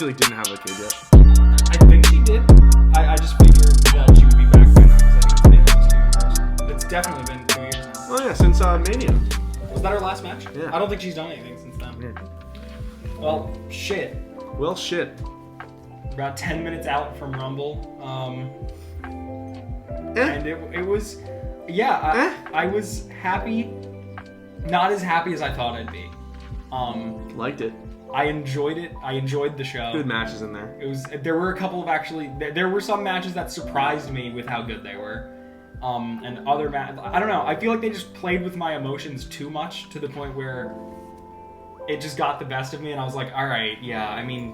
she like didn't have a kid yet? I think she did. I just figured that she would be back by now because I think it's been almost 2 years. It's definitely been 2 years now. Oh yeah, since Mania. Was that her last match? Yeah. I don't think she's done anything since then. Weird. Well, shit. Well, shit. About 10 minutes out from Rumble. And it was, yeah, I was happy. Not as happy as I thought I'd be. Liked it. I enjoyed it. I enjoyed the show. Good matches in there. There were a couple of there were some matches that surprised me with how good they were. And other I don't know. I feel like they just played with my emotions too much to the point where it just got the best of me, and I was like, all right, yeah, I mean,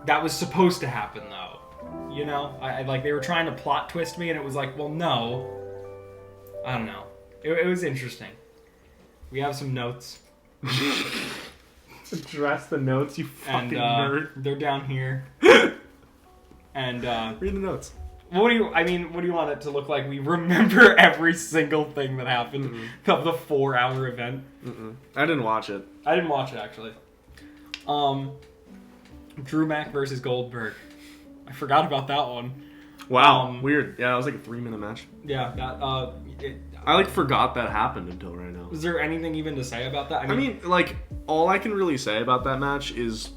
that was supposed to happen though. You know, I like they were trying to plot twist me, and it was like, well, no. I don't know. It was interesting. We have some notes. Address the notes, you fucking nerd. They're down here. And read the notes. What do you want it to look like? We remember every single thing that happened of the 4-hour event. I didn't watch it. I didn't watch it actually. Drew Mack versus Goldberg. I forgot about that one. Wow, weird. Yeah, it was like a 3-minute match. Yeah, that I like forgot that happened until right now. Is there anything even to say about that? I mean, like, all I can really say about that match is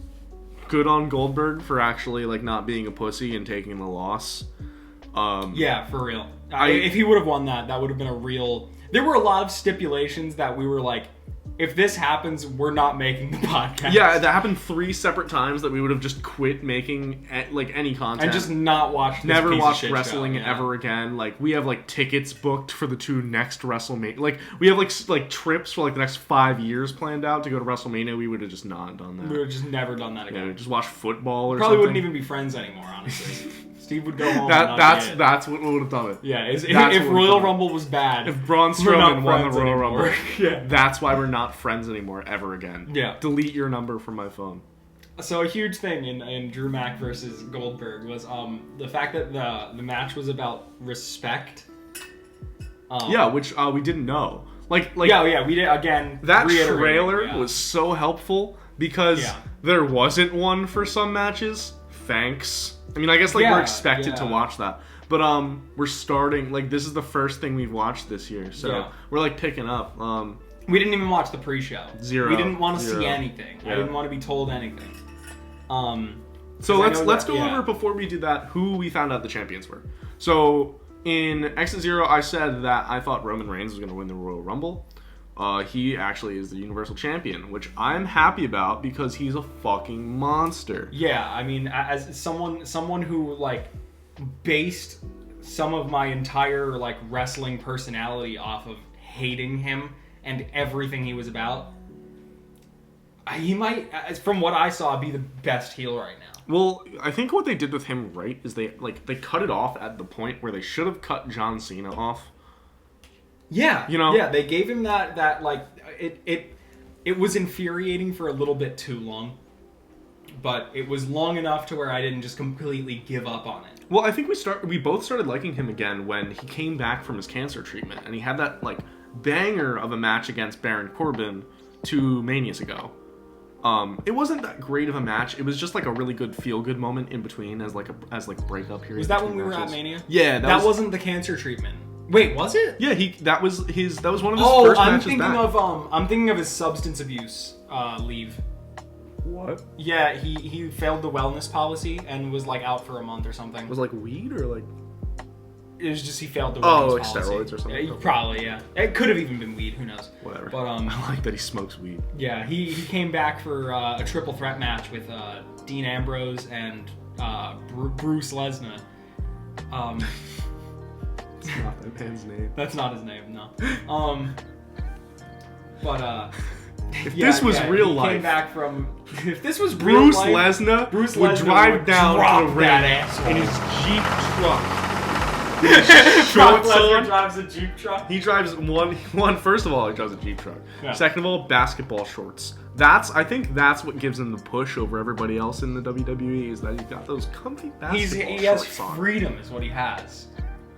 good on Goldberg for actually like not being a pussy and taking the loss. Yeah, for real. If he would have won that would have been a real. There were a lot of stipulations that we were like, if this happens, we're not making the podcast. Yeah, that happened 3 separate times that we would have just quit making like any content and just not watched. Never watched wrestling ever again. Like we have like tickets booked for the 2 next WrestleMania. Like we have like trips for like the next 5 years planned out to go to WrestleMania. We would have just not done that. We would have just never done that again. Yeah, just watch football or Probably something. wouldn't even be friends anymore, honestly. Steve would go home. That's what would have done it. Yeah, if Royal Rumble was bad, if Braun Strowman won the Royal Rumble, yeah, that's why we're not friends anymore ever again. Yeah, delete your number from my phone. So a huge thing in Drew Mack versus Goldberg was the fact that the match was about respect. Yeah, which we didn't know. Like we did again. That trailer was so helpful because there wasn't one for some matches. Thanks. I mean, I guess like we're expected to watch that, but we're starting like this is the first thing we've watched this year, so we're like picking up. We didn't even watch the pre-show. Zero. We didn't want to see anything. Yeah. I didn't want to be told anything. So let's go over before we do that who we found out the champions were. So in Exit Zero, I said that I thought Roman Reigns was going to win the Royal Rumble. He actually is the Universal Champion, which I'm happy about because he's a fucking monster. Yeah, I mean, as someone who like based some of my entire like wrestling personality off of hating him and everything he was about, he might, from what I saw, be the best heel right now. Well, I think what they did with him right is they cut it off at the point where they should have cut John Cena off. Yeah, you know. Yeah, they gave him that like it was infuriating for a little bit too long, but it was long enough to where I didn't just completely give up on it. Well, I think we both started liking him again when he came back from his cancer treatment and he had that like banger of a match against Baron Corbin 2 Manias ago. It wasn't that great of a match. It was just like a really good feel-good moment in between as breakup period. Was that when we were at Mania? Yeah, that wasn't the cancer treatment. Wait, was it? Yeah, that was one of his first matches back. I'm thinking of his substance abuse leave. What? Yeah, he failed the wellness policy and was like out for a month or something. Was it like weed or like? It was just he failed the wellness policy. Steroids or something. Yeah, probably, yeah. It could have even been weed. Who knows? Whatever. But I like that he smokes weed. Yeah, he came back for a triple threat match with Dean Ambrose and Bruce Lesnar. That's not that man's name. That's not his name, no. If this was real life, came back from. If this was Bruce real life, Lesnar would drive down to the ring in his Jeep truck. Brock Lesnar drives a Jeep truck. He drives one. First of all, he drives a Jeep truck. Yeah. Second of all, basketball shorts. I think that's what gives him the push over everybody else in the WWE is that he's got those comfy basketball he has shorts on. Freedom is what he has.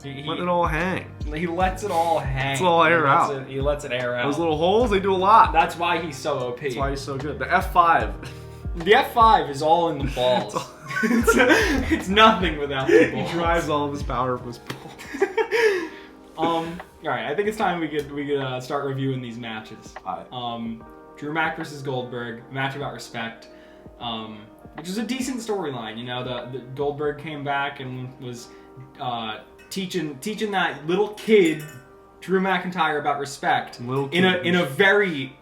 Let it all hang. He lets it all hang. It's all air out. He lets it air out. Those little holes, they do a lot. That's why he's so OP. That's why he's so good. The F5. The F5 is all in the balls. It's nothing without the balls. He drives all of his power from his balls. All right, I think it's time we could start reviewing these matches. Drew Mac versus Goldberg, a match about respect, which is a decent storyline. You know, the Goldberg came back and was teaching that little kid Drew McIntyre about respect in a very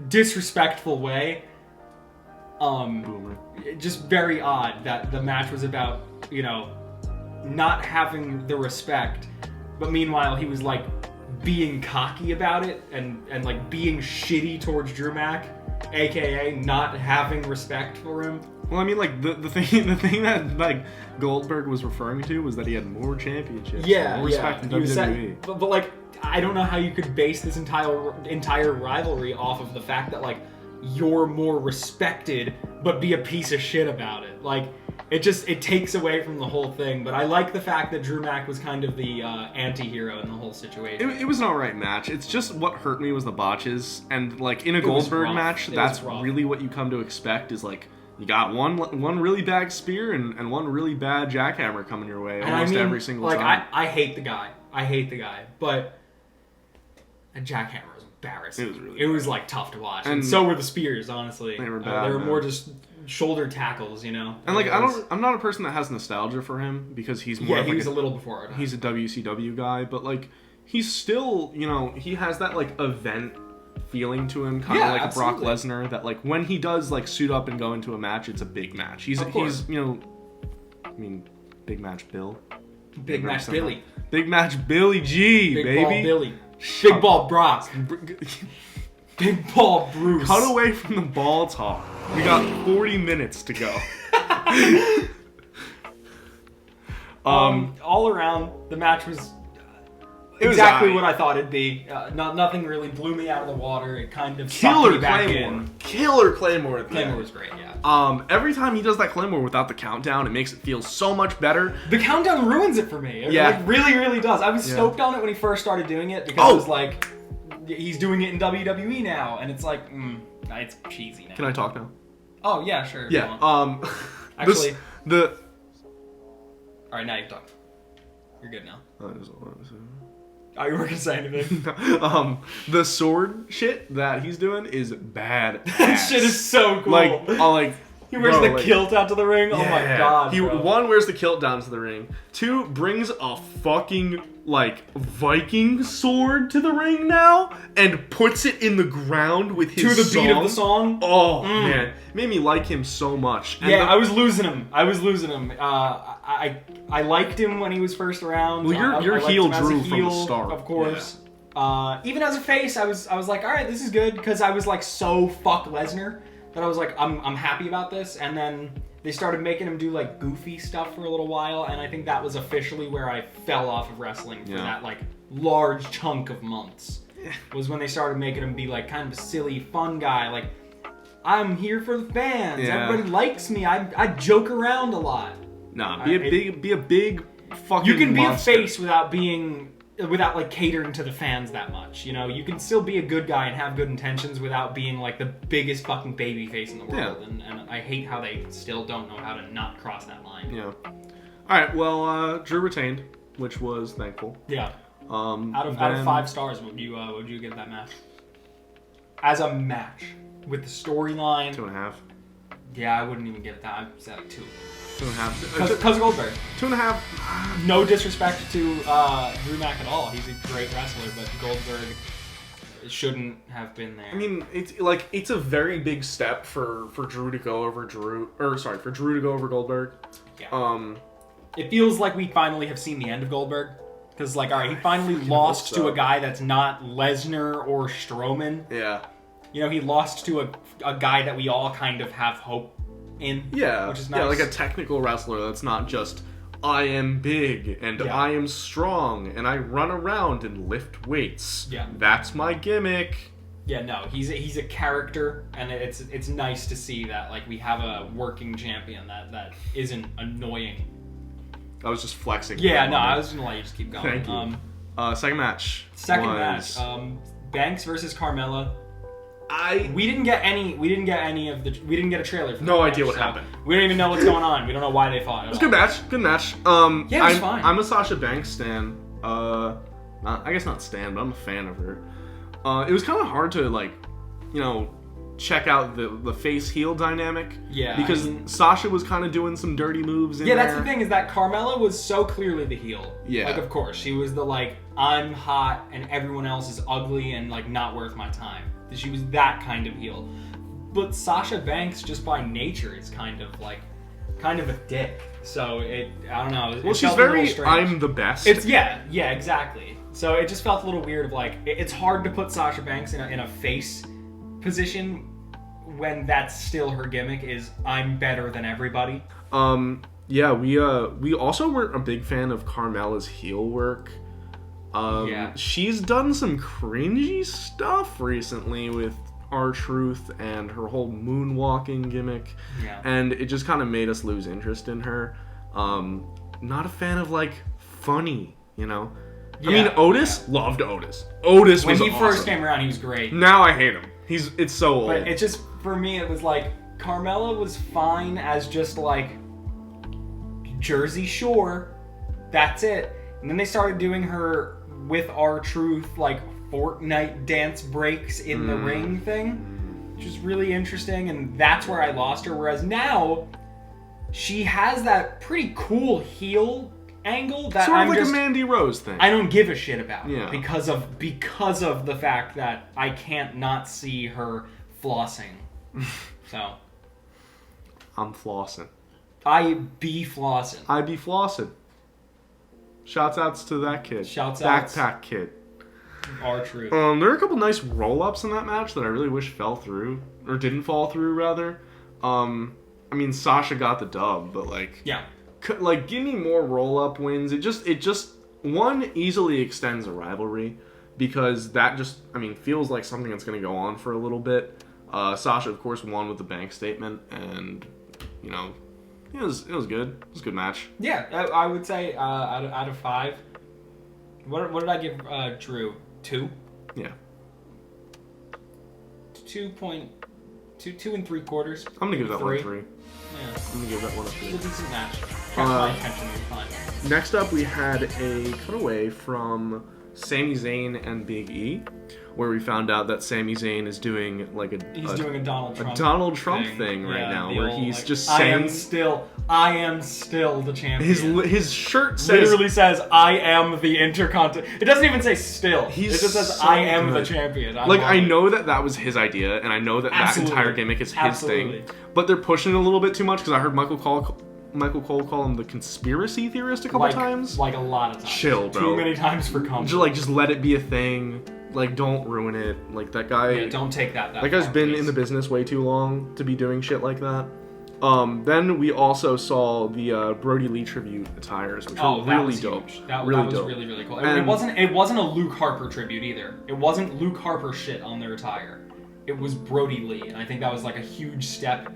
disrespectful way. Just very odd that the match was about, you know, not having the respect, but meanwhile he was like being cocky about it and like being shitty towards Drew Mac, aka not having respect for him. Well, I mean, like the thing that like Goldberg was referring to was that he had more championships, more respect in WWE. But like, I don't know how you could base this entire rivalry off of the fact that like you're more respected, but be a piece of shit about it. Like, it takes away from the whole thing. But I like the fact that Drew Mac was kind of the anti-hero in the whole situation. It was an alright match. It's just what hurt me was the botches, and like in a Goldberg match, that's really what you come to expect. Is like you got one really bad spear and one really bad jackhammer coming your way almost every single time. I hate the guy. But a jackhammer was embarrassing. It was like tough to watch, and so were the spears. Honestly, they were bad. They were more just shoulder tackles, you know. And like I'm not a person that has nostalgia for him because he's more. Yeah, he was a little before our time. He's a WCW guy, but like he's still, you know, he has that like event feeling to him, kind of like absolutely. A Brock Lesnar. That like when he does like suit up and go into a match, it's a big match. He's you know, I mean, Big Match Bill. Big Match Billy. Big Match Billy G, Big baby. Ball Billy. Big Ball Brock. Big Ball Bruce. Cut away from the ball talk. We got 40 minutes to go. All around, the match was exactly what I thought it'd be. Nothing really blew me out of the water. It kind of sucked me back in. Killer Claymore. Claymore was great, yeah. Every time he does that Claymore without the countdown, it makes it feel so much better. The countdown ruins it for me. It like, really, really does. I was stoked on it when he first started doing it because it was like, he's doing it in WWE now, and it's like, it's cheesy now. Can I talk now? Oh, yeah, sure. Yeah, actually... Alright, now you can talk. You're good now. Oh, you weren't gonna say anything? The sword shit that he's doing is bad. That shit is so cool. He wears the kilt out to the ring. Yeah. Oh my god. One wears the kilt down to the ring. Two brings a fucking like Viking sword to the ring now and puts it in the ground with his to the beat of the song. Oh man, it made me like him so much. And I was losing him. I liked him when he was first around. Well, your heel Drew from the start, of course. Yeah. Even as a face, I was like, all right, this is good because I was like so fuck Lesnar that I was like, I'm happy about this. And then they started making him do like goofy stuff for a little while, and I think that was officially where I fell off of wrestling for that like large chunk of months. Was when they started making him be like kind of a silly, fun guy. Like, I'm here for the fans. Yeah. Everybody likes me. I joke around a lot. Nah, be a big fucking You can monster. Be a face without like catering to the fans that much. You know, you can still be a good guy and have good intentions without being like the biggest fucking baby face in the world. Yeah. And I hate how they still don't know how to not cross that line. Yeah. Alright, well, Drew retained, which was thankful. Yeah. Out of 5 stars, would you give that match? As a match. With the storyline. 2.5. Yeah, I wouldn't even give it that. I'd say like 2. 2.5. Because of Goldberg. 2.5. No disrespect to Drew Mac at all. He's a great wrestler, but Goldberg shouldn't have been there. I mean, it's a very big step for Drew to go over for Drew to go over Goldberg. Yeah. It feels like we finally have seen the end of Goldberg. Because, like, all right, he finally lost to a guy that's not Lesnar or Strowman. Yeah. You know, he lost to a guy that we all kind of have hope in. Yeah. Which is nice. Yeah, like a technical wrestler that's not just, I am big and I am strong and I run around and lift weights. Yeah. That's my gimmick. Yeah, no, he's a character, and it's nice to see that like we have a working champion that isn't annoying. I was just flexing. Yeah, no, I was gonna let you just keep going. Thank you. Second match. Second match. Banks versus Carmella. We didn't get any of the. We didn't get a trailer. For no that idea match, what so happened. We don't even know what's going on. We don't know why they fought. It was a good match. Good match. Yeah, it was fine. I'm a Sasha Banks stan. I guess not stan, but I'm a fan of her. It was kind of hard to like, you know, check out the face heel dynamic. Yeah. Because Sasha was kind of doing some dirty moves in there. Yeah, that's the thing, is that Carmella was so clearly the heel. Yeah. Like, of course, she was the like, I'm hot and everyone else is ugly and like not worth my time. She was that kind of heel. But Sasha Banks, just by nature, is kind of a dick. So I don't know. Well, she's very, I'm the best. Yeah, exactly. So it just felt a little weird of like, it's hard to put Sasha Banks in a face position when that's still her gimmick, is I'm better than everybody. Yeah, we also weren't a big fan of Carmella's heel work. She's done some cringy stuff recently with R-Truth and her whole moonwalking gimmick. Yeah. And it just kind of made us lose interest in her. Not a fan of like funny, you know? Yeah, I mean, Otis, loved Otis. Otis when was he awesome. first came around, he was great. Now I hate him. It's so old. But it just, for me, it was like, Carmella was fine as just like Jersey Shore. That's it. And then they started doing her with R-Truth, like Fortnite dance breaks in the ring thing, which is really interesting. And that's where I lost her. Whereas now, she has that pretty cool heel angle that sort of I'm like just, a Mandy Rose thing. I don't give a shit about. Yeah. Because of the fact that I can't not see her flossing. So I'm flossing. I be flossing. I be flossing. Shouts outs to that kid. Shouts outs. Backpack kid. R-Truth. There were a couple nice roll-ups in that match that I really wish fell through. Or didn't fall through, rather. I mean, Sasha got the dub, but like... Yeah. Like, give me more roll-up wins. It just one, easily extends a rivalry, because that just, I mean, feels like something that's going to go on for a little bit. Sasha, of course, won with the bank statement, and, you know, it was good. It was a good match. Yeah, I would say out of 5. What did I give Drew? 2? Yeah. 2 3/4. I'm going to give that one a 3. Yeah. I'm going to give that one a 3. It was a decent match. Catch my attention every time. Next up, we had a cutaway from Sami Zayn and Big E, where we found out that Sami Zayn is doing like He's doing a Donald Trump thing right now, where he's like, just I saying, I am still the champion. His shirt says, literally says, I am the Intercontinental. It doesn't even say still. It just says, so I am good. the champion. I know that was his idea, and I know that Absolutely. that entire gimmick is his Absolutely. thing, but they're pushing it a little bit too much, because I heard Michael Cole call him the conspiracy theorist a couple times. Like a lot of times. Chill, bro. Too many times for comfort. Just let it be a thing. Like, don't ruin it. Like, that guy... Yeah, don't take that That guy's been in the business way too long to be doing shit like that. Then we also saw the Brody Lee tribute attires, which were really dope. That was really, really cool. And it wasn't a Luke Harper tribute either. It wasn't Luke Harper shit on their attire. It was Brody Lee, and I think that was like a huge step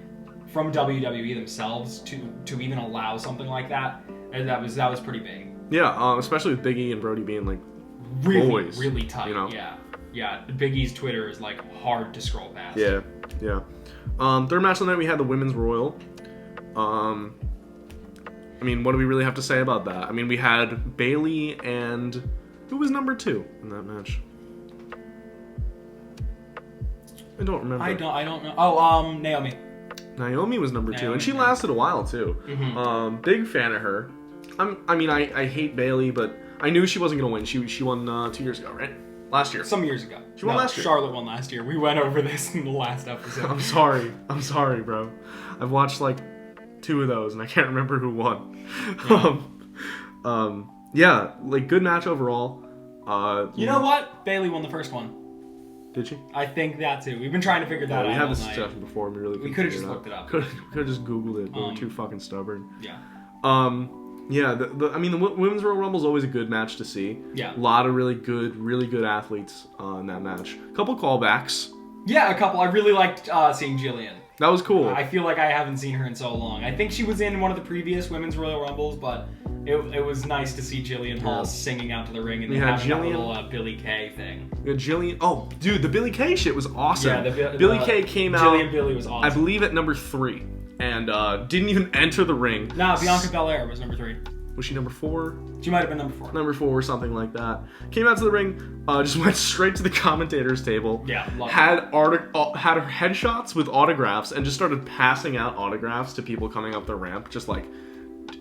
from WWE themselves to even allow something like that. And that was pretty big. Yeah, especially with Big E and Brody being like really, boys, really tight. You know? Yeah. Big E's Twitter is like hard to scroll past. Yeah. Third match of the night, we had the Women's Royal. I mean, what do we really have to say about that? I mean, we had Bayley and who was number 2 in that match? I don't remember. I don't know. Oh, Naomi. Naomi was number 2, and she yeah. lasted a while too. Mm-hmm. Big fan of her. I hate Bayley, but I knew she wasn't gonna win. She won 2 years ago, right? Last year. Some years ago. She won last year. Charlotte won last year. We went over this in the last episode. I'm sorry, bro. I've watched like 2 of those, and I can't remember who won. Yeah. Like good match overall. You know what? Bayley won the first one. Did she? I think that too. We've been trying to figure that out. We had all this night. discussion before, and we could have just looked it up. Could have just Googled it. We were too fucking stubborn. Yeah. Yeah. The Women's Royal Rumble is always a good match to see. Yeah. A lot of really good athletes in that match. A couple callbacks. Yeah, a couple. I really liked seeing Jillian. That was cool. I feel like I haven't seen her in so long. I think she was in one of the previous Women's Royal Rumbles, but it was nice to see Jillian Hall singing out to the ring and having that little Billy Kay thing. Jillian, oh, dude, the Billy Kay shit was awesome. Yeah, Billy Kay came out. Jillian Billy was awesome. I believe at number 3, and didn't even enter the ring. Nah, Bianca Belair was number 3. Was she number 4? She might have been number 4. Number 4 or something like that. Came out to the ring, just went straight to the commentators table. Yeah, had her headshots with autographs and just started passing out autographs to people coming up the ramp, just like,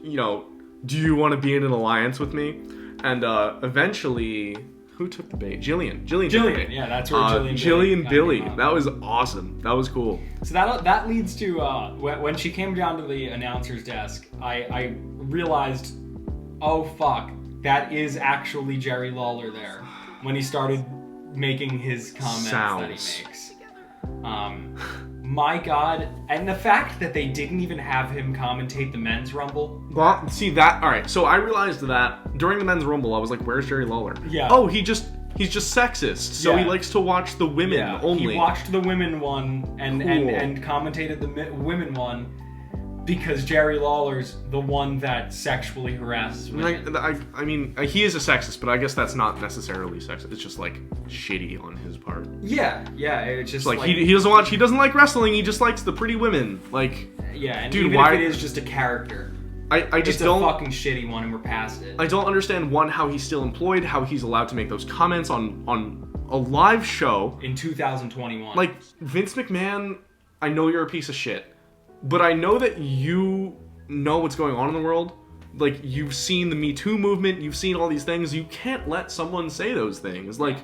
you know, do you want to be in an alliance with me? And eventually, who took the bait? Jillian took the bait. Yeah, that's where Jillian Billy. That was awesome. That was cool. So that leads to when she came down to the announcer's desk, I realized, oh fuck, that is actually Jerry Lawler there when he started making his comments that he makes. My God, and the fact that they didn't even have him commentate the men's rumble. Well, see that. All right, so I realized that during the men's rumble, I was like, "Where's Jerry Lawler?" Yeah. Oh, he's just sexist, so he likes to watch the women only. He watched the women one and commentated the women one because Jerry Lawler's the one that sexually harasses women. I mean, he is a sexist, but I guess that's not necessarily sexist. It's just like shitty on his part. Yeah, it's just like he doesn't watch. He doesn't like wrestling. He just likes the pretty women. Like, yeah, and dude, even why? If it is just a character, I just it's don't. It's a fucking shitty one, and we're past it. I don't understand how he's still employed, how he's allowed to make those comments on a live show in 2021. Like, Vince McMahon, I know you're a piece of shit. But I know that you know what's going on in the world. Like, you've seen the Me Too movement, you've seen all these things. You can't let someone say those things. Like,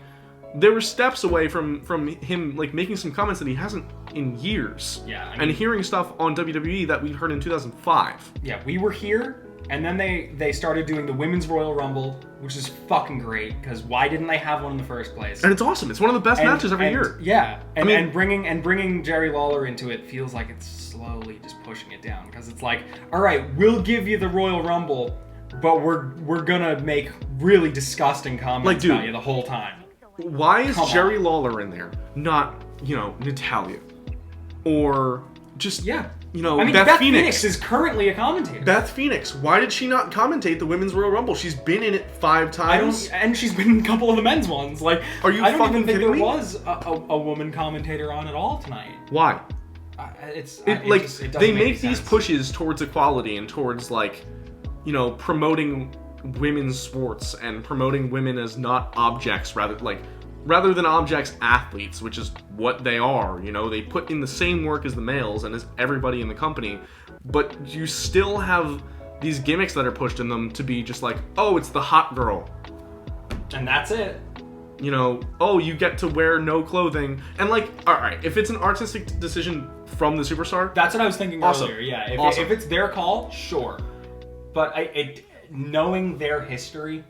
there were steps away from him, like, making some comments that he hasn't in years. Yeah. I mean, and hearing stuff on WWE that we heard in 2005. Yeah, we were here, and then they started doing the Women's Royal Rumble, which is fucking great, because why didn't they have one in the first place? And it's awesome. It's one of the best matches every year. Yeah. And bringing Jerry Lawler into it feels like it's slowly just pushing it down, because it's like, all right, we'll give you the Royal Rumble, but we're gonna make really disgusting comments about you the whole time. Why is Jerry Lawler in there, not, Natalya, or just Beth Phoenix is currently a commentator. Beth Phoenix, why did she not commentate the Women's Royal Rumble? She's been in it 5 times. And she's been in a couple of the men's ones. Like, are you? I don't even think there was a woman commentator on at all tonight. Why? They make these sense. pushes towards equality and towards promoting women's sports and promoting women as not objects, rather than objects, athletes, which is what they are. They put in the same work as the males and as everybody in the company, but you still have these gimmicks that are pushed in them to be just like, oh, it's the hot girl. And that's it. Oh, you get to wear no clothing. And alright, if it's an artistic decision from the superstar. That's what I was thinking earlier, yeah. If it's their call, sure. But knowing their history,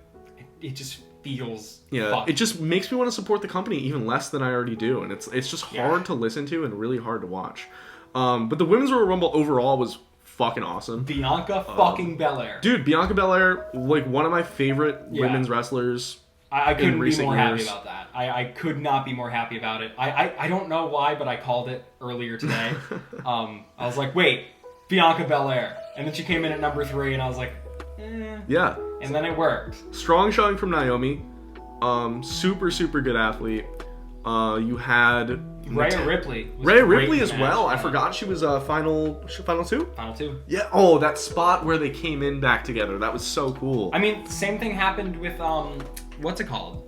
it just feels it just makes me want to support the company even less than I already do, and it's just hard to listen to and really hard to watch. But the Women's Royal Rumble overall was fucking awesome. Bianca fucking Belair. Dude, Bianca Belair, one of my favorite women's wrestlers. I couldn't be more happy about that. I could not be more happy about it. I don't know why, but I called it earlier today. I was like, wait, Bianca Belair. And then she came in at number 3, and I was like, Yeah. And then it worked. Strong showing from Naomi. Super, super good athlete. You had Rhea Ripley. Rhea Ripley as well. I forgot she was final 2? Final 2. Yeah. Oh, that spot where they came in back together. That was so cool. I mean, same thing happened with, what's it called?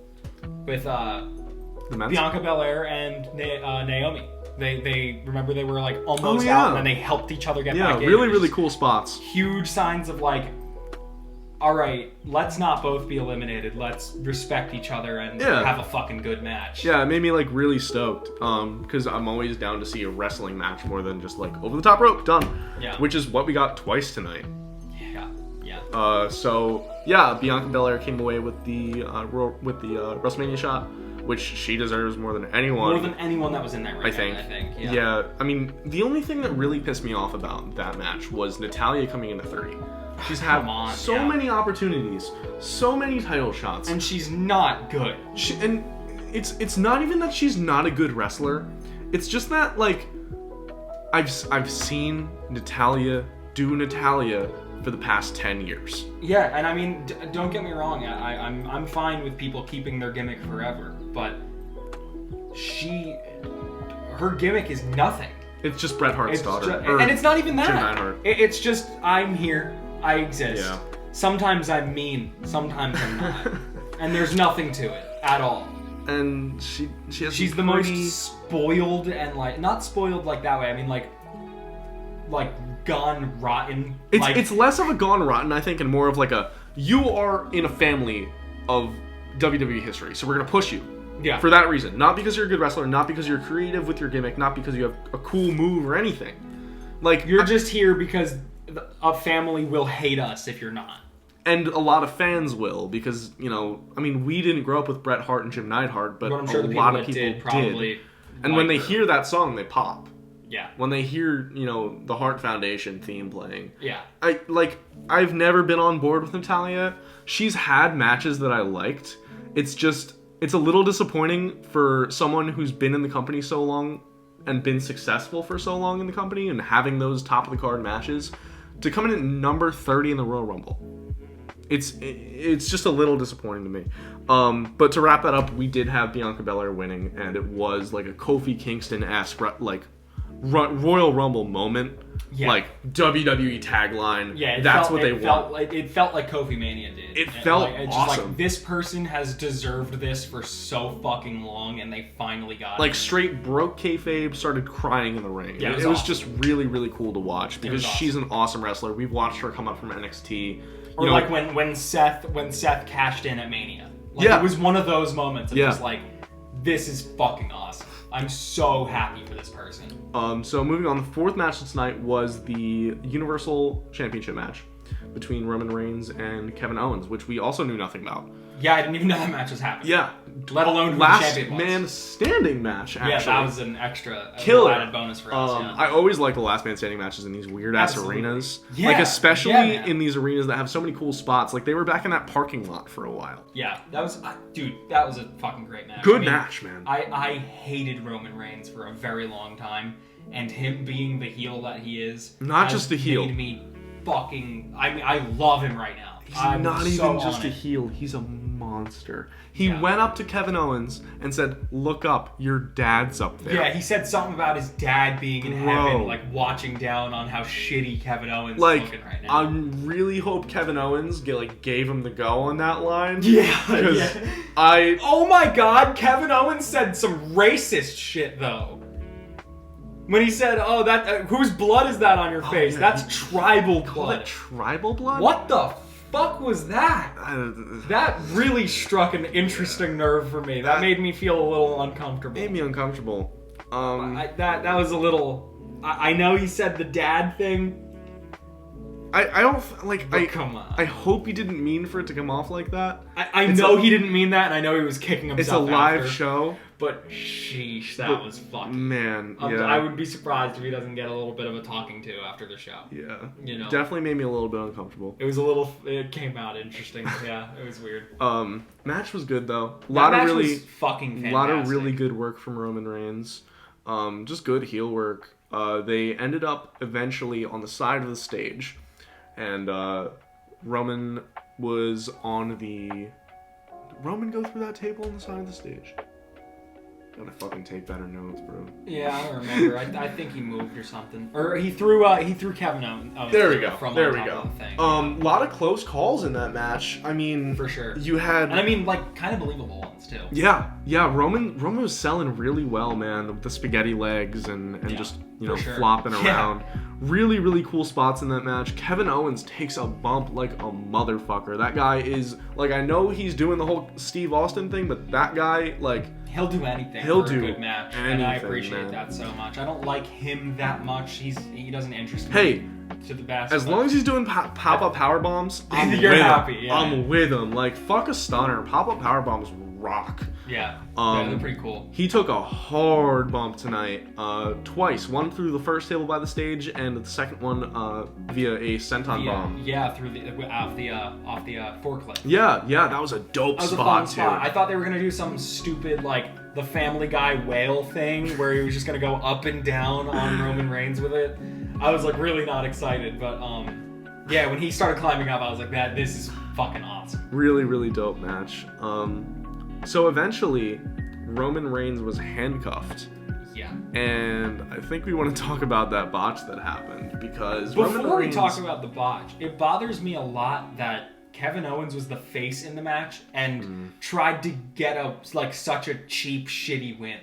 With Bianca Belair and Naomi. They remember they were almost out, and then they helped each other get back in. Yeah, really, really cool spots. Huge signs of all right, let's not both be eliminated. Let's respect each other and have a fucking good match. Yeah, it made me really stoked. Because I'm always down to see a wrestling match more than just over the top rope, done. Yeah. Which is what we got twice tonight. Yeah. So yeah, Bianca Belair came away with the WrestleMania shot, which she deserves more than anyone. More than anyone that was in there right now, I think. Yeah. I mean, the only thing that really pissed me off about that match was Natalya coming into 30. She's had so many opportunities, so many title shots, and she's not good. And it's not even that she's not a good wrestler. It's just that I've seen Natalya do Natalya for the past 10 years. Yeah, and I mean, don't get me wrong. I'm fine with people keeping their gimmick forever, but her gimmick is nothing. It's just Bret Hart's daughter. And it's not even that. Jim Neidhart. It's just, I'm here, I exist. Yeah. Sometimes I'm mean, sometimes I'm not. And there's nothing to it at all. And she's the most spoiled and like, not spoiled like that way, I mean like gone rotten. It's less of a gone rotten, I think, and more of like you are in a family of WWE history, so we're gonna push you. Yeah. For that reason. Not because you're a good wrestler, not because you're creative with your gimmick, not because you have a cool move or anything. Like, you're just here because a family will hate us if you're not. And a lot of fans will, because, you know, I mean, we didn't grow up with Bret Hart and Jim Neidhart, but I'm sure a lot of people did. Probably and when they hear that song, they pop. Yeah. When they hear, you know, the Hart Foundation theme playing. Yeah. I've never been on board with Natalya. She's had matches that I liked. It's a little disappointing for someone who's been in the company so long and been successful for so long in the company and having those top of the card matches to come in at number 30 in the Royal Rumble. It's just a little disappointing to me. But to wrap that up, we did have Bianca Belair winning, and it was like a Kofi Kingston-esque Royal Rumble moment. Yeah. Like WWE tagline. Yeah, that's what they want. It felt like Kofi Mania did. It felt it's awesome. Just like, this person has deserved this for so fucking long, and they finally got it. Like, straight broke kayfabe, started crying in the ring. Yeah, it was just really, really cool to watch because she's an awesome wrestler. We've watched her come up from NXT. Or like when Seth cashed in at Mania. It was one of those moments of just like, this is fucking awesome. I'm so happy for this person. So moving on, the fourth match tonight was the Universal Championship match between Roman Reigns and Kevin Owens, which we also knew nothing about. Yeah, I didn't even know that match was happening. Yeah. Let alone who last the champion was. man standing match, actually. Yeah, that was an extra added bonus for us. I always like the last man standing matches in these weird ass arenas. Yeah. Like, especially in these arenas that have so many cool spots. Like, they were back in that parking lot for a while. Yeah, that was that was a fucking great match. Good match, man. I hated Roman Reigns for a very long time, and him being the heel that he is, not just the heel, made me fucking. I mean, I love him right now. He's not even just a heel. He's a monster. He went up to Kevin Owens and said, "Look up, your dad's up there." Yeah, he said something about his dad being in heaven, like watching down on how shitty Kevin Owens is looking right now. I really hope Kevin Owens gave him the go on that line. Yeah, oh my God, Kevin Owens said some racist shit though. When he said, "Oh, that whose blood is that on your face? That's tribal blood." Tribal blood? What the fuck was that? That really struck an interesting nerve for me. That made me feel a little uncomfortable. Made me uncomfortable. That was a little. I know he said the dad thing. I don't like. Come on. I hope he didn't mean for it to come off like that. I know he didn't mean that, and I know he was kicking himself. It's a live show. But sheesh, that was fucking. Man, yeah. I would be surprised if he doesn't get a little bit of a talking to after the show. Yeah. You know. Definitely made me a little bit uncomfortable. It was a little. It came out interesting. Yeah, it was weird. Match was good though. A lot of really good work from Roman Reigns. Just good heel work. They ended up eventually on the side of the stage, and Roman was on the. Did Roman go through that table on the side of the stage? Gotta fucking take better notes, bro. Yeah, I don't remember. I think he moved or something, or he threw Kevin Owens. There we go. From there we go. A lot of close calls in that match. I mean, for sure. You had, and I mean, like, kind of believable ones too. Yeah. Roman was selling really well, man. With the spaghetti legs and just flopping around. Really, really cool spots in that match. Kevin Owens takes a bump like a motherfucker. That guy is like, I know he's doing the whole Steve Austin thing, but that guy, like, he'll do anything for a good match, and I appreciate that so much. I don't like him that much. He doesn't interest me. Hey, to the best. As long as he's doing pop-up power bombs, you're happy. Yeah. I'm with him. Like, fuck a stunner. Pop-up power bombs rock. Yeah. They're pretty cool. He took a hard bump tonight, twice. One through the first table by the stage, and the second one via a senton bomb. Yeah, through off the forklift. Yeah, that was a dope spot, a fun too. Spot. I thought they were gonna do some stupid like the Family Guy whale thing where he was just gonna go up and down on Roman Reigns with it. I was like really not excited, but Yeah, when he started climbing up, I was like, this is fucking awesome. Really, really dope match. So eventually, Roman Reigns was handcuffed. Yeah. And I think we want to talk about that botch that happened, because before we talk about the botch, it bothers me a lot that Kevin Owens was the face in the match and tried to get such a cheap, shitty win.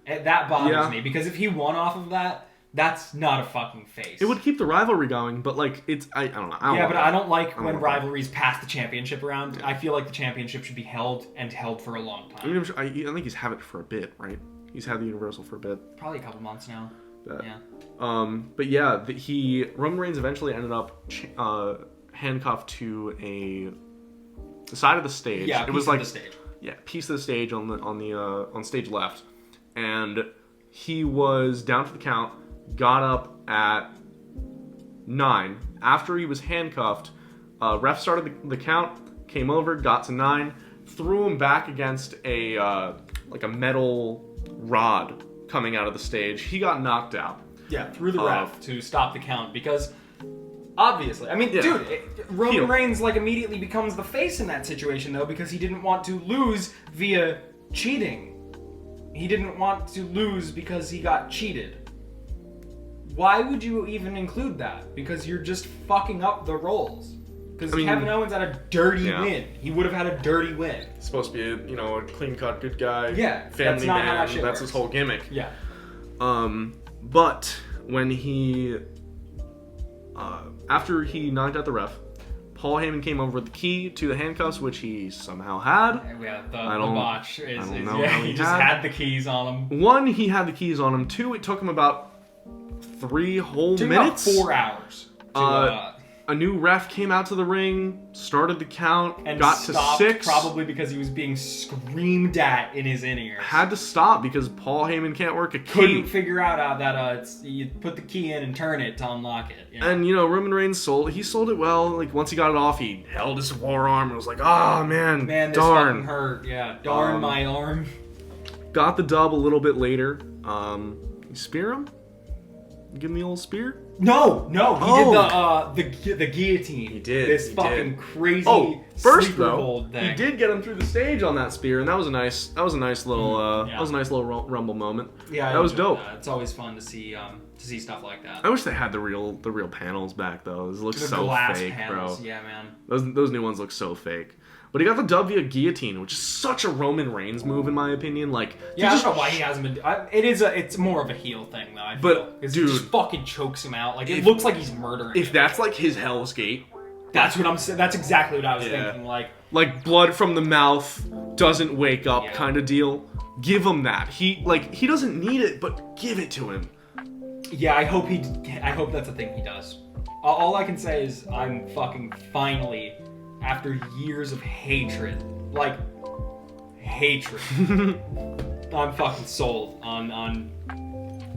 And that bothers me, because if he won off of that, that's not a fucking face. It would keep the rivalry going, but I don't know. I don't like when rivalries pass the championship around. I feel like the championship should be held for a long time. I think he's had it for a bit, right? He's had the Universal for a bit. Probably a couple months now. Yeah. But yeah, Roman Reigns eventually ended up handcuffed to the side of the stage. Yeah, it was the stage. Yeah, piece of the stage on stage left, and he was down for the count. Got up at 9 after he was handcuffed. Ref started the count, came over, got to 9, threw him back against a metal rod coming out of the stage. He got knocked out. Yeah, through the ref to stop the count, because obviously, Roman Reigns immediately becomes the face in that situation, though, because he didn't want to lose via cheating. He didn't want to lose because he got cheated. Why would you even include that? Because you're just fucking up the roles. Because Kevin Owens had a dirty win. He would have had a dirty win. He's supposed to be a clean-cut good guy. Yeah, family that's not man. how that shit That's works. his whole gimmick. Yeah. But when after he knocked out the ref, Paul Heyman came over with the key to the handcuffs, which he somehow had. Yeah, the botch is he just had the keys on him. 1, he had the keys on him. 2, it took him about 3 whole minutes. About 4 hours. A new ref came out to the ring, started the count, and got to 6. Probably because he was being screamed at in his in-ears. Had to stop because Paul Heyman can't work a key. Couldn't figure out that you put the key in and turn it to unlock it. You know? And Roman Reigns sold it well. Once he got it off, he held his forearm and was like, "Ah, man, this darn, fucking hurt. Yeah, darn my arm." Got the dub a little bit later. You spear him? Give him the old spear? No, he did the guillotine. He did. This fucking crazy first sleeper hold thing. he did get him through the stage on that spear, and that was a nice little Rumble moment. Yeah, that was dope. That. It's always fun to see stuff like that. I wish they had the real panels back though. This looks so glass fake, panels. bro. Yeah, man. Those new ones look so fake. But he got the dub via guillotine, which is such a Roman Reigns move in my opinion. I don't know why he hasn't been. It's more of a heel thing though. I feel. But dude, he just fucking chokes him out. It looks like he's murdering. If that's his Hell's Gate, that's what I'm saying. That's exactly what I was thinking. Like blood from the mouth doesn't wake up kind of deal. Give him that. He doesn't need it, but give it to him. Yeah, I hope that's a thing he does. All I can say is I'm fucking finally, after years of hatred, I'm fucking sold on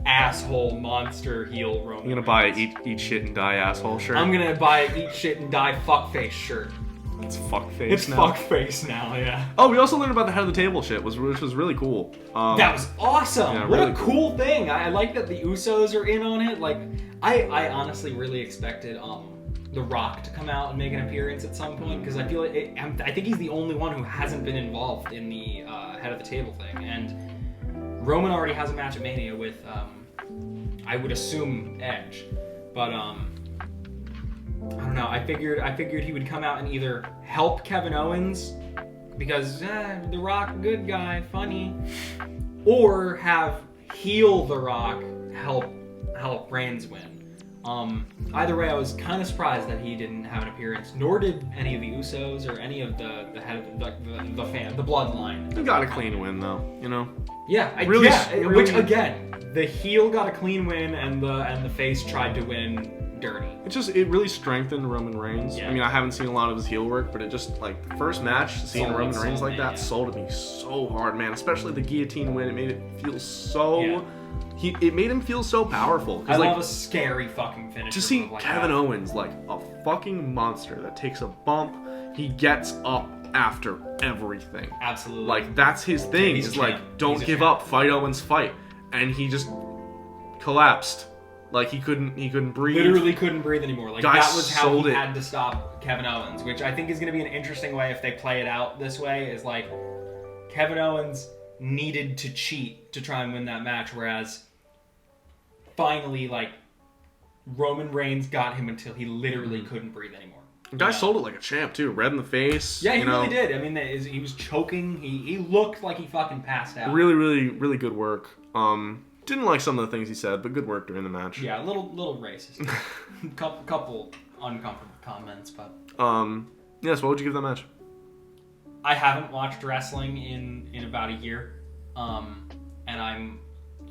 asshole monster heel Roman. I'm gonna buy a eat shit and die asshole shirt. I'm gonna buy a eat shit and die fuckface shirt. It's fuckface. It's fuckface now, yeah. Oh, we also learned about the head of the table shit, which was really cool. That was awesome. Yeah, what really a cool thing. I like that the Usos are in on it. I honestly really expected The Rock to come out and make an appearance at some point, because I feel I think he's the only one who hasn't been involved in the head of the table thing. And Roman already has a match at Mania with I would assume Edge, but I don't know. I figured he would come out and either help Kevin Owens because The Rock, good guy, funny, or have heel The Rock help Reigns win. Either way, I was kind of surprised that he didn't have an appearance, nor did any of the Usos or any of the head of the bloodline. He got a clean win though, Yeah, really. Which again, the heel got a clean win and the face tried to win dirty. It really strengthened Roman Reigns. Yeah. I mean, I haven't seen a lot of his heel work, but it just the first match, seeing Roman Reigns like that, sold me so hard, man. Especially the guillotine win, it made it feel so. Yeah. It made him feel so powerful. I love a scary fucking finish. To see Kevin Owens like a fucking monster that takes a bump, he gets up after everything. Absolutely. That's his thing. Don't give up, fight Owens, fight. And he just collapsed Like he couldn't breathe. Literally couldn't breathe anymore. Like Guy that was how sold he it. had to stop Kevin Owens, which I think is going to be an interesting way if they play it out this way. Is like Kevin Owens needed to cheat to try and win that match, whereas finally, like Roman Reigns got him until he literally couldn't breathe anymore. The guy sold it like a champ too. Red in the face. Yeah, he really did. I mean, he was choking. He looked like he fucking passed out. Really, really, really good work. Didn't like some of the things he said, but good work during the match. Yeah, a little racist. couple uncomfortable comments, but yes. What would you give that match? I haven't watched wrestling in about a year, and I'm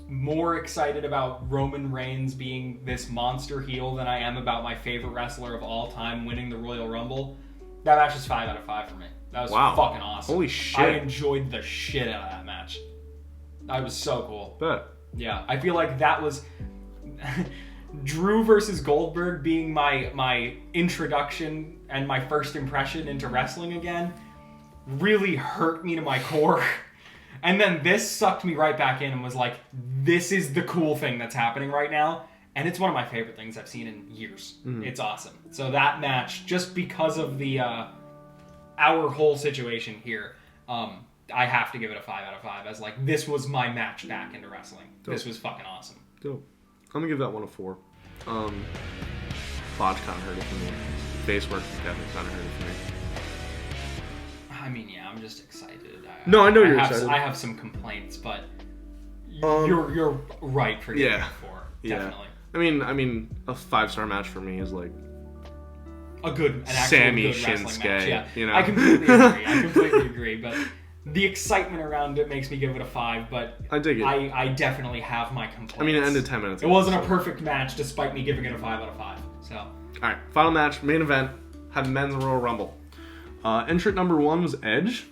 more excited about Roman Reigns being this monster heel than I am about my favorite wrestler of all time winning the Royal Rumble. That match is 5 out of 5 for me. That was fucking awesome. Holy shit. I enjoyed the shit out of that match. That was so cool. Bet. Yeah, I feel like that was Drew versus Goldberg being my introduction and my first impression into wrestling again really hurt me to my core. And then this sucked me right back in and was like, this is the cool thing that's happening right now. And it's one of my favorite things I've seen in years. Mm-hmm. It's awesome. So that match, just because of the our whole situation here, I have to give it a 5 out of 5 as like, this was my match back into wrestling. Dope. This was fucking awesome. Dope. I'm gonna give that one a 4. Botch kind of hurt it for me. Face work definitely kind of hurt it for me. I mean, yeah, I'm just excited. I know you're excited. I have some complaints, but you're right for giving it a 4. Definitely. I mean, a 5-star match for me is like an actual Sammy good wrestling Shinsuke, match. Yeah, you know? I completely agree. But the excitement around it makes me give it a 5. But I dig it. I definitely have my complaints. I mean, it ended 10 minutes. It wasn't a perfect match, despite me giving it a 5 out of 5. So. All right, final match, main event, had men's Royal Rumble. Entrant number 1 was Edge.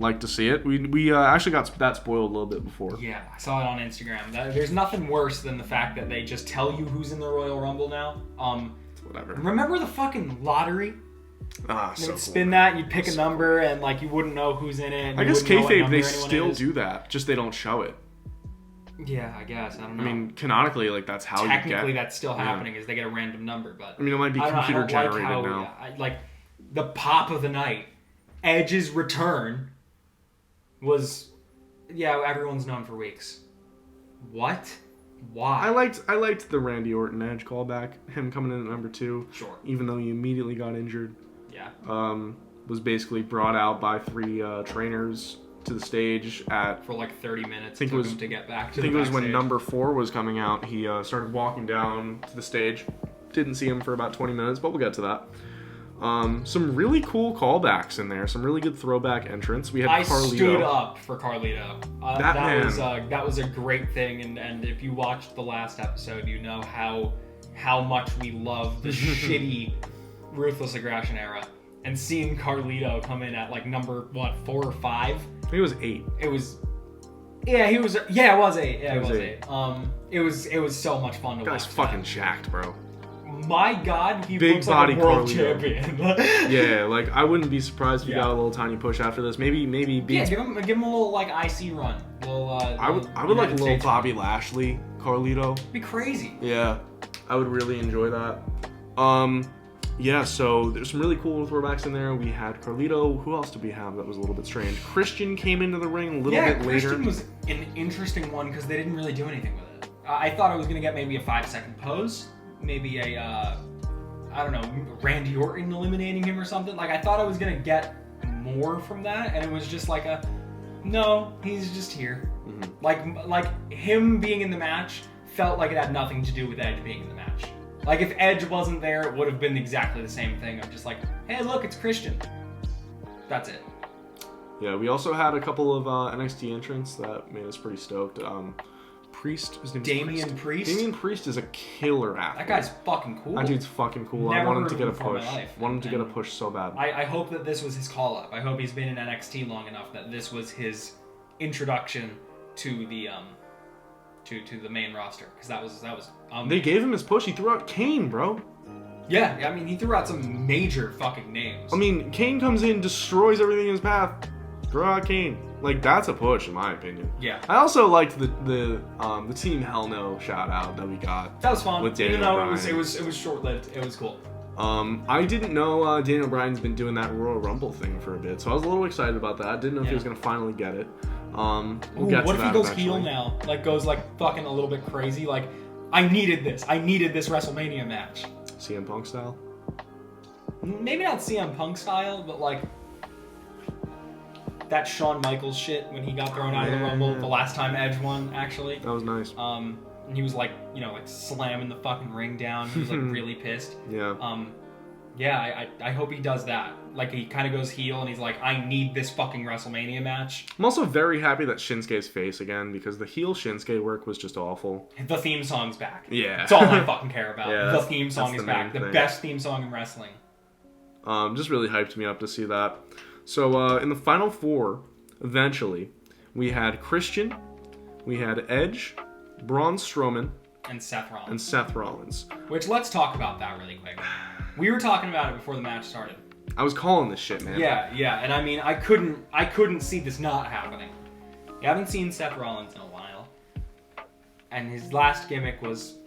Like to see it. We actually got that spoiled a little bit before. Yeah, I saw it on Instagram. There's nothing worse than the fact that they just tell you who's in the Royal Rumble now. Whatever. Remember the fucking lottery? So you'd spin that, you'd pick a number, and like you wouldn't know who's in it. I guess kayfabe, they still do that, just they don't show it. Yeah, I guess. I don't know. I mean, canonically, like that's how technically that's still happening, is they get a random number, but I mean, it might be computer generated now. Like the pop of the night, Edge's return was, everyone's known for weeks. What? Why? I liked the Randy Orton Edge callback. Him coming in at number 2. Sure. Even though he immediately got injured. Yeah. Was basically brought out by 3 trainers to the stage for like 30 minutes. It was to get back to. I think it was when number 4 was coming out. He started walking down to the stage. Didn't see him for about 20 minutes, but we'll get to that. Some really cool callbacks in there. Some really good throwback entrants. We had Carlito. I stood up for Carlito. That was a great thing. And if you watched the last episode, you know how much we love the shitty Ruthless Aggression era. And seeing Carlito come in at like number 4 or 5. I think it was 8. It was. Yeah, he was. Yeah, it was 8. Yeah, it was 8. It was so much fun to watch. Guy's fucking jacked, bro. My God, he big looks body like a world Carlito. champion. Yeah, like I wouldn't be surprised if he got a little tiny push after this. Maybe beats. Yeah, give him a little like IC run. I would like a little Bobby Lashley Carlito. It'd be crazy. Yeah, I would really enjoy that. Yeah, so there's some really cool throwbacks in there. We had Carlito. Who else did we have that was a little bit strange? Christian came into the ring a little bit later. Christian was an interesting one because they didn't really do anything with it. I thought I was gonna get maybe a 5-second pose. Maybe I don't know, Randy Orton eliminating him or something. Like, I thought I was going to get more from that, and it was just like no, he's just here. Mm-hmm. Like, him being in the match felt like it had nothing to do with Edge being in the match. Like, if Edge wasn't there, it would have been exactly the same thing of just like, hey, look, it's Christian. That's it. Yeah, we also had a couple of NXT entrants that made us pretty stoked. Priest. His name's Damian Priest. Damian Priest is a killer athlete. That guy's fucking cool. That dude's fucking cool. I want him to get a push. Want him to get a push so bad. I hope that this was his call up. I hope he's been in NXT long enough that this was his introduction to the to the main roster, because that was they gave him his push. He threw out Kane, bro. Yeah, I mean, he threw out some major fucking names. I mean, Kane comes in, destroys everything in his path, Draw Kane. Like, that's a push, in my opinion. Yeah. I also liked the Team Hell No shout out that we got. That was fun. With Daniel Even though Bryan. it was short lived. It was cool. I didn't know Daniel Bryan's been doing that Royal Rumble thing for a bit, so I was a little excited about that. Didn't know if he was gonna finally get it. We'll get what to if he that goes eventually. heel now? Like goes like fucking a little bit crazy. Like I needed this WrestleMania match. CM Punk style. Maybe not CM Punk style, but like that Shawn Michaels shit when he got thrown out of the Rumble the last time Edge won. Actually, that was nice. And he was like, like slamming the fucking ring down. He was like really pissed. Yeah. I hope he does that. Like he kind of goes heel and he's like, I need this fucking WrestleMania match. I'm also very happy that Shinsuke's face again because the heel Shinsuke work was just awful. The theme song's back. Yeah. That's all I fucking care about. Yeah, the theme song is the back. The thing. best theme song in wrestling. Just really hyped me up to see that. So in the final four, eventually, we had Christian, we had Edge, Braun Strowman, and Seth Rollins. Which, let's talk about that really quick. We were talking about it before the match started. I was calling this shit, man. Yeah, and I mean, I couldn't see this not happening. You haven't seen Seth Rollins in a while, and his last gimmick was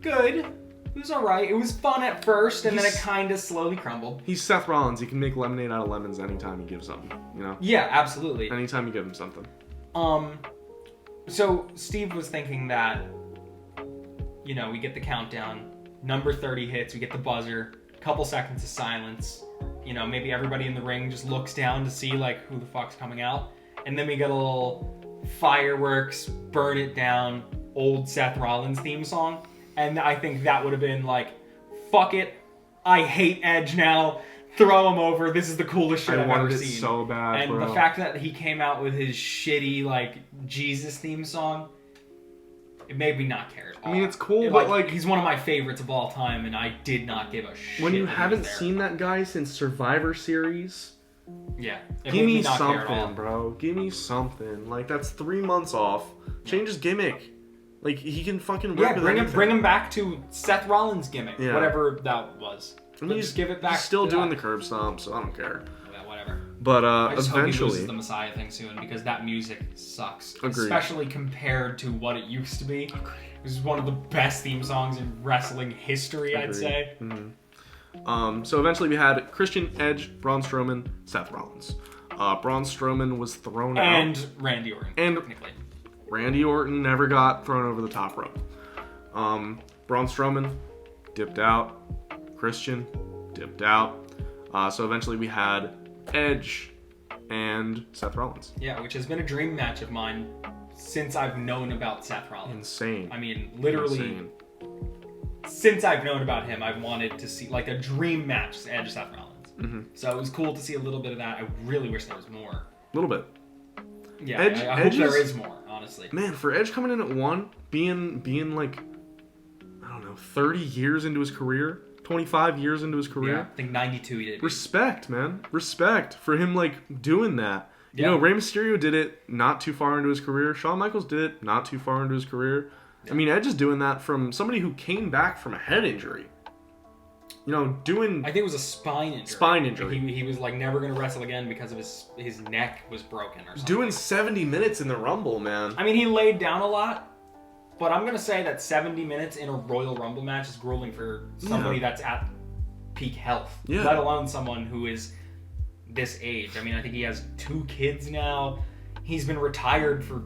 good. It was alright. It was fun at first, and then it kind of slowly crumbled. He's Seth Rollins. He can make lemonade out of lemons anytime he gives something, you know? Yeah, absolutely. Anytime you give him something. So Steve was thinking that, we get the countdown, number 30 hits, we get the buzzer, couple seconds of silence, maybe everybody in the ring just looks down to see, like, who the fuck's coming out, and then we get a little fireworks, burn it down, old Seth Rollins theme song, and I think that would have been like, fuck it, I hate Edge now, throw him over, this is the coolest shit I've ever seen. I wanted it so bad, and bro. the fact that he came out with his shitty, like, Jesus theme song, it made me not care at all. I mean, it's cool, but like... He's one of my favorites of all time, and I did not give a shit. When you haven't seen that guy since Survivor Series... Yeah. Give me something, bro. Give me something. Like, that's 3 months off. Change his gimmick. Like, he can fucking rip bring him back to Seth Rollins' gimmick, yeah. Whatever that was. I mean, just give it back. He's still doing the curb stomp, so I don't care. Yeah, whatever. But I just eventually, hope he loses the Messiah thing soon because that music sucks, Agreed. Especially compared to what it used to be. Agreed. This is one of the best theme songs in wrestling history, Agreed. I'd say. Mm-hmm. So eventually we had Christian, Edge, Braun Strowman, Seth Rollins. Braun Strowman was thrown out. And Randy Orton, technically. Randy Orton never got thrown over the top rope. Braun Strowman dipped out. Christian dipped out. So eventually we had Edge and Seth Rollins. Yeah, which has been a dream match of mine since I've known about Seth Rollins. Insane. I mean, literally, since I've known about him, I've wanted to see, like, a dream match, Edge, Seth Rollins. Mm-hmm. So it was cool to see a little bit of that. I really wish there was more. A little bit. Yeah, Edge, I hope there is more, honestly. Man, for Edge coming in at 1, being like, I don't know, 30 years into his career, 25 years into his career. Yeah, I think 92 he did. Respect, man. Respect for him, like, doing that. Yeah. You know, Rey Mysterio did it not too far into his career. Shawn Michaels did it not too far into his career. Yeah. I mean, Edge is doing that from somebody who came back from a head injury. You know, doing... I think it was a spine injury. Spine injury. He was, like, never going to wrestle again because of his neck was broken or something. Doing 70 minutes in the Rumble, man. I mean, he laid down a lot, but I'm going to say that 70 minutes in a Royal Rumble match is grueling for somebody that's at peak health. Yeah. Let alone someone who is this age. I mean, I think he has 2 kids now. He's been retired for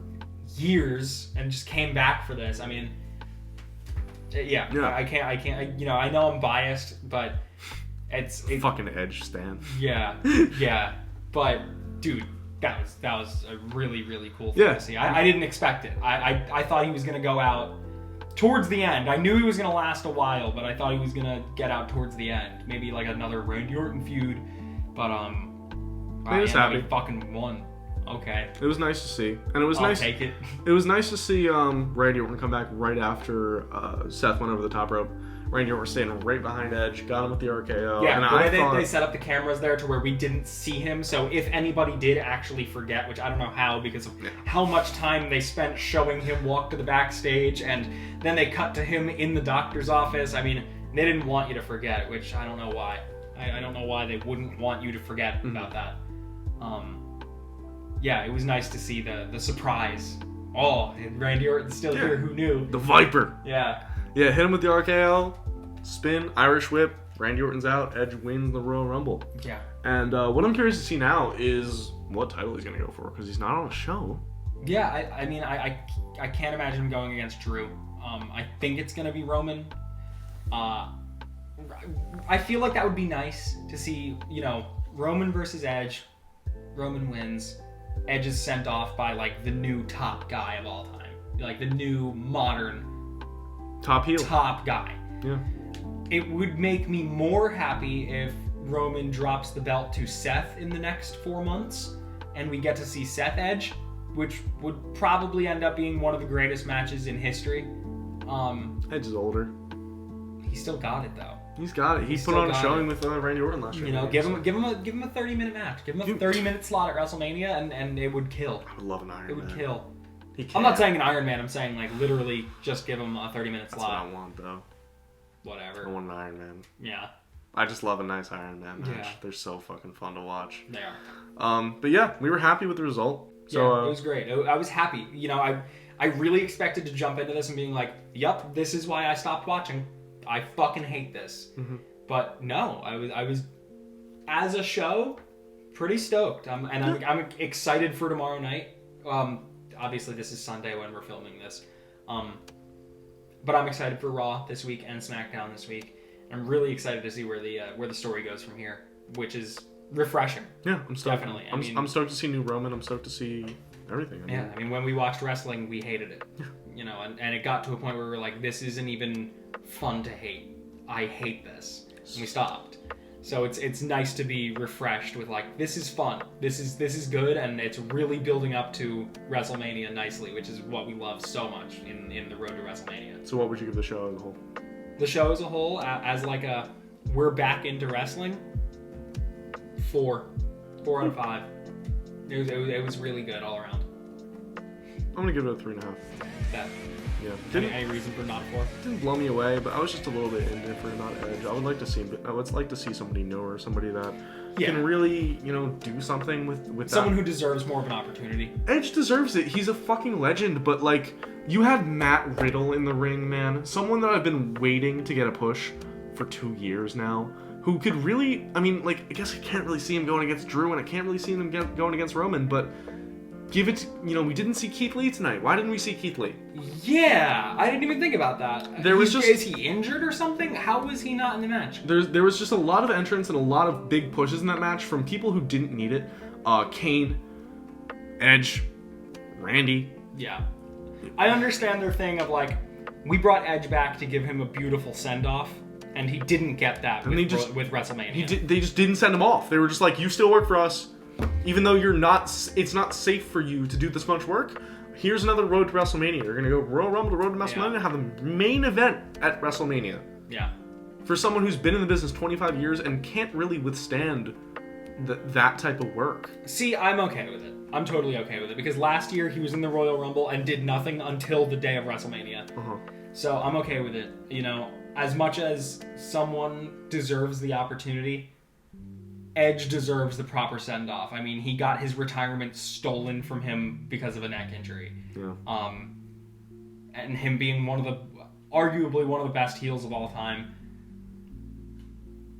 years and just came back for this. I mean... Yeah. I can't. I know I'm biased, but it's fucking Edge stan. Yeah. But dude, that was a really, really cool thing to see. I didn't expect it. I thought he was gonna go out towards the end. I knew he was gonna last a while, but I thought he was gonna get out towards the end. Maybe like another Randy Orton feud. But I was happy. He fucking won. Okay. It was nice to see, and it was nice. I'll take it. It was nice to see Randy Orton come back right after Seth went over the top rope. Randy Orton staying right behind Edge, got him with the RKO. Yeah, and the way they set up the cameras there to where we didn't see him. So if anybody did actually forget, which I don't know how because of how much time they spent showing him walk to the backstage, and then they cut to him in the doctor's office. I mean, they didn't want you to forget, which I don't know why. I don't know why they wouldn't want you to forget about that. yeah, it was nice to see the surprise. Oh, and Randy Orton's still here. Who knew? The Viper. Yeah. Yeah, hit him with the RKO, spin, Irish whip. Randy Orton's out. Edge wins the Royal Rumble. Yeah. And what I'm curious to see now is what title he's going to go for, because he's not on a show. Yeah, I mean, I can't imagine him going against Drew. I think it's going to be Roman. I feel like that would be nice to see, you know, Roman versus Edge. Roman wins. Edge is sent off by, like, the new top guy of all time. Like, the new modern top heel. Top guy. Yeah. It would make me more happy if Roman drops the belt to Seth in the next 4 months and we get to see Seth Edge, which would probably end up being one of the greatest matches in history. Edge is older. He still got it, though. He's got it. He put on a showing with Randy Orton last year. You know, give him a 30-minute match. Give him a 30-minute slot at WrestleMania, and it would kill. I would love an Iron Man. It would kill. He can't. I'm not saying an Iron Man. I'm saying, like, literally just give him a 30-minute slot. That's what I want, though. Whatever. I want an Iron Man. Yeah. I just love a nice Iron Man match. Yeah. They're so fucking fun to watch. They are. But yeah, we were happy with the result. So, yeah, it was great. I was happy. You know, I really expected to jump into this and being like, yep, this is why I stopped watching. I fucking hate this. Mm-hmm. But no, I was as a show pretty stoked. I'm excited for tomorrow night. Obviously this is Sunday when we're filming this. But I'm excited for Raw this week and SmackDown this week. I'm really excited to see where the story goes from here, which is refreshing. Yeah, I'm stoked. Definitely. I'm stoked to see new Roman. I'm stoked to see everything. I mean, when we watched wrestling, we hated it. You know, and it got to a point where we were like, this isn't even fun to hate. I hate this. And we stopped. So it's nice to be refreshed with, like, this is fun. This is good, and it's really building up to WrestleMania nicely, which is what we love so much in the road to WrestleMania. So what would you give the show as a whole? The show as a whole, as like a we're back into wrestling, 4 out of 5. It was really good all around. I'm gonna give it a 3.5. That. Yeah. Any reason for not 4? Didn't blow me away, but I was just a little bit indifferent on Edge. I would like to see somebody newer, somebody that can really, you know, do something with someone that. who deserves more of an opportunity. Edge deserves it. He's a fucking legend, but like, you had Matt Riddle in the ring, man. Someone that I've been waiting to get a push for 2 years now, who could really, I mean, like, I guess I can't really see him going against Drew, and I can't really see him going against Roman, but give it, you know, we didn't see Keith Lee tonight. Why didn't we see Keith Lee? Yeah, I didn't even think about that. Is he injured or something? How was he not in the match? There was just a lot of entrance and a lot of big pushes in that match from people who didn't need it. Kane, Edge, Randy. Yeah. I understand their thing of, like, we brought Edge back to give him a beautiful send-off, and he didn't get that with WrestleMania. They just didn't send him off. They were just like, you still work for us. Even though it's not safe for you to do this much work, here's another road to WrestleMania. You're going to go Royal Rumble to Road to WrestleMania and have the main event at WrestleMania. Yeah. For someone who's been in the business 25 years and can't really withstand that type of work. See, I'm okay with it. I'm totally okay with it, because last year he was in the Royal Rumble and did nothing until the day of WrestleMania. Uh-huh. So I'm okay with it. You know, as much as someone deserves the opportunity, Edge deserves the proper send-off. I mean, he got his retirement stolen from him because of a neck injury. Yeah. And him being arguably one of the best heels of all time,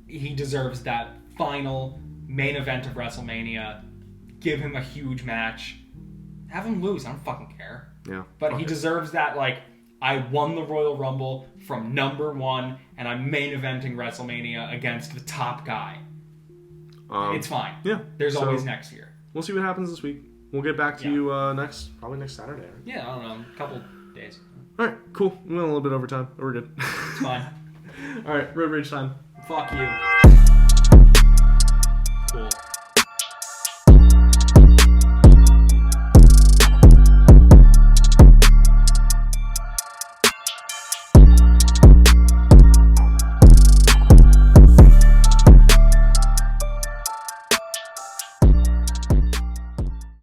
he deserves that final main event of WrestleMania. Give him a huge match. Have him lose. I don't fucking care. Yeah. But he deserves that, like, I won the Royal Rumble from number 1, and I'm main eventing WrestleMania against the top guy. It's fine. Yeah. There's always next year. We'll see what happens this week. We'll get back to you probably next Saturday. Right? Yeah, I don't know. A couple days. All right, cool. We went a little bit over time, but we're good. It's fine. All right, road rage time. Fuck you.